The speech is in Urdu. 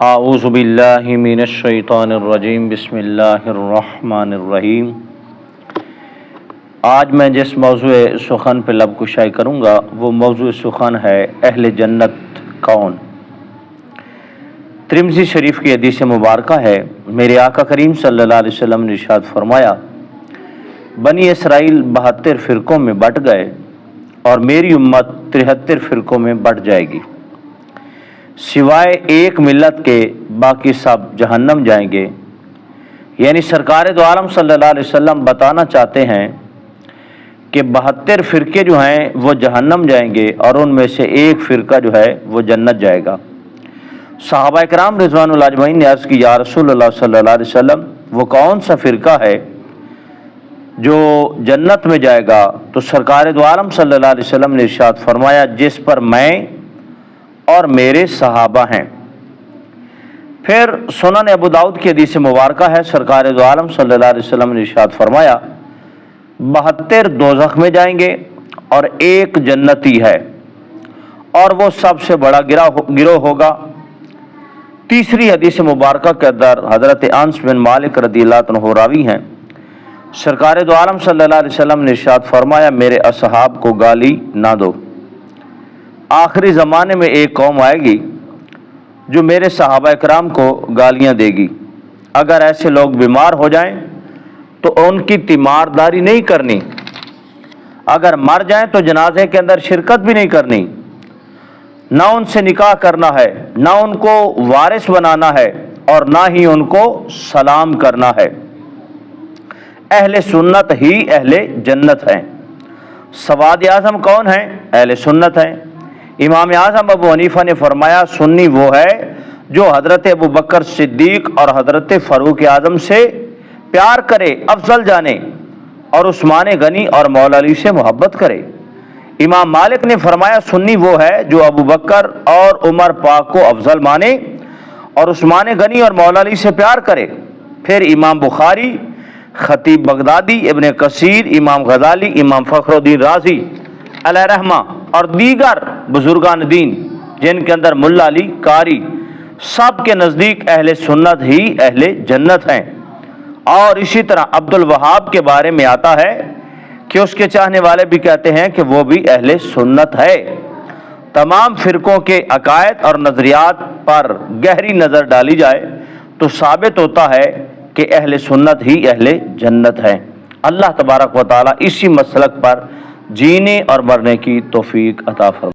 اعوذ باللہ من الشیطان الرجیم بسم اللہ الرحمن الرحیم۔ آج میں جس موضوع سخن پہ لب کشائی کروں گا وہ موضوع سخن ہے اہل جنت کون۔ ترمذی شریف کی حدیث مبارکہ ہے، میرے آقا کریم صلی اللہ علیہ وسلم نے ارشاد فرمایا، بنی اسرائیل 72 فرقوں میں بٹ گئے اور میری امت 73 فرقوں میں بٹ جائے گی، سوائے ایک ملت کے باقی سب جہنم جائیں گے۔ یعنی سرکار دو عالم صلی اللہ علیہ وسلم بتانا چاہتے ہیں کہ 72 فرقے جو ہیں وہ جہنم جائیں گے اور ان میں سے ایک فرقہ جو ہے وہ جنت جائے گا۔ صحابہ کرام رضوان اللہ اجمعین نے عرض کی، یا رسول اللہ صلی اللہ علیہ وسلم وہ کون سا فرقہ ہے جو جنت میں جائے گا؟ تو سرکار دو عالم صلی اللہ علیہ وسلم نے ارشاد فرمایا، جس پر میں اور میرے صحابہ ہیں۔ پھر سنن ابو داؤد کی حدیث مبارکہ ہے، سرکار دو عالم صلی اللہ علیہ وسلم نے ارشاد فرمایا، 72 دوزخ میں جائیں گے اور ایک جنتی ہے اور وہ سب سے بڑا گروہ ہوگا۔ تیسری حدیث مبارکہ کے اندر حضرت انس بن مالک رضی اللہ عنہ راوی ہیں، سرکار دو عالم صلی اللہ علیہ وسلم نے ارشاد فرمایا، میرے اصحاب کو گالی نہ دو، آخری زمانے میں ایک قوم آئے گی جو میرے صحابہ کرام کو گالیاں دے گی، اگر ایسے لوگ بیمار ہو جائیں تو ان کی تیمارداری نہیں کرنی، اگر مر جائیں تو جنازے کے اندر شرکت بھی نہیں کرنی، نہ ان سے نکاح کرنا ہے، نہ ان کو وارث بنانا ہے اور نہ ہی ان کو سلام کرنا ہے۔ اہل سنت ہی اہل جنت ہیں۔ سواد اعظم کون ہیں؟ اہل سنت ہیں۔ امام اعظم ابو حنیفہ نے فرمایا، سنی وہ ہے جو حضرت ابو بکر صدیق اور حضرت فاروق اعظم سے پیار کرے، افضل جانے، اور عثمان غنی اور مولا علی سے محبت کرے۔ امام مالک نے فرمایا، سنی وہ ہے جو ابو بکر اور عمر پاک کو افضل مانے اور عثمان غنی اور مولا علی سے پیار کرے۔ پھر امام بخاری، خطیب بغدادی، ابن کثیر، امام غزالی، امام فخر الدین رازی علیہ رحمہ اور دیگر بزرگان دین جن کے اندر ملا علی قاری، سب کے نزدیک اہل سنت ہی اہل جنت ہیں۔ اور اسی طرح عبد الوہاب کے بارے میں آتا ہے کہ اس کے چاہنے والے بھی کہتے ہیں کہ وہ بھی اہل سنت ہے۔ تمام فرقوں کے عقائد اور نظریات پر گہری نظر ڈالی جائے تو ثابت ہوتا ہے کہ اہل سنت ہی اہل جنت ہیں۔ اللہ تبارک و تعالی اسی مسلک پر جینے اور مرنے کی توفیق عطا فرمائے۔